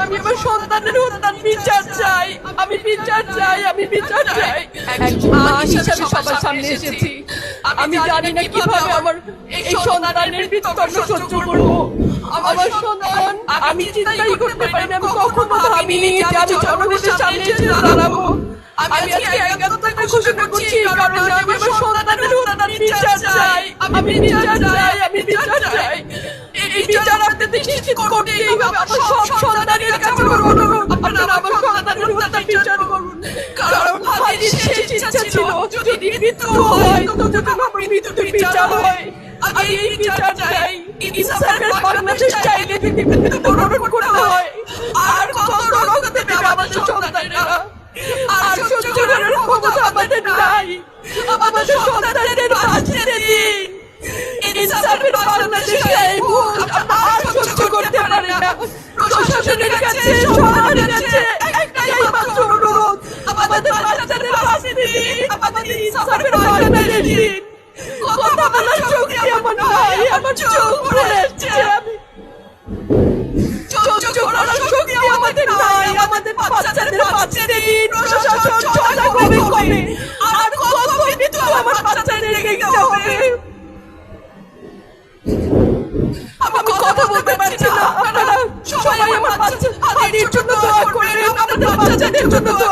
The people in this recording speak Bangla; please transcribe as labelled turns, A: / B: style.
A: আমি আমার সন্তানের হত্যার বিচার চাই, আমি বিচার চাই, আমি বিচার চাই। এক মা হিসেবে সবার সামনে এসেছি। আমি জানি না কিভাবে আমার এই সন্তানের মৃত্যুদণ্ড সহ্য করবো। আমার সন্তান, আমি চিন্তাই করতে পারি না, আমি কখনো ভাবিনি যে আমি জনগণের সামনে এসে দাঁড়াবো। আমি আজকে একাত্মতা ঘোষণা করছি, কারণ আমি আমার সন্তানের হত্যার বিচার চাই, আমি বিচার চাই, আমি বিচার চাই। এই বিচার আপনাদের নিশ্চিত করতেই হবে। আমার সব সন্তানের কাছে আমার অনুরোধ, আপনারা আমার সন্তানের হত্যার বিচার করুন। কারণ হাদির শেষ ইচ্ছা ছিল যদি মৃত্যু হয় তবে যেন আমার মৃত্যুর বিচার হয়। আমি এই বিচার চাই, ইনসাফের বাংলাদেশ চাইলে পৃথিবীতে অনুরোধ করতে হয়। আর কত রক্ত দেবে আমাদের সন্তানেরা, আর সহ্য করার ক্ষমতা আমাদের নাই। আমাদের সন্তানদের বাঁচতে দিন। ইনসাফের বাংলাদেশে এই ভুল আমরা আর সহ্য করতে পারি না। প্রশাসনের কাছে, সরকারের কাছে একটাই মাত্র অনুরোধ, আমাদের বাচ্চাদের বাঁচতে দিন, আমাদের ইনসাফের বাংলাদেশ দিন। কথা বলার শক্তি আমার নাই, আমার চোখ পড়ে যাচ্ছে, আমি সহ্য করার শক্তি আমাদের নাই। আমাদের বাচ্চাদের বাঁচতে দিন, প্রশাসন সজাগ হবে কবে? আর কত মৃত্যু আমার বাচ্চাদের দেখতে হবে? আমি কথা বলতে পারছি না। আপনারা সবাই আমার বাচ্চা হাদির জন্য দোয়া করবেন, আমাদের বাচ্চাদের জন্য দোয়া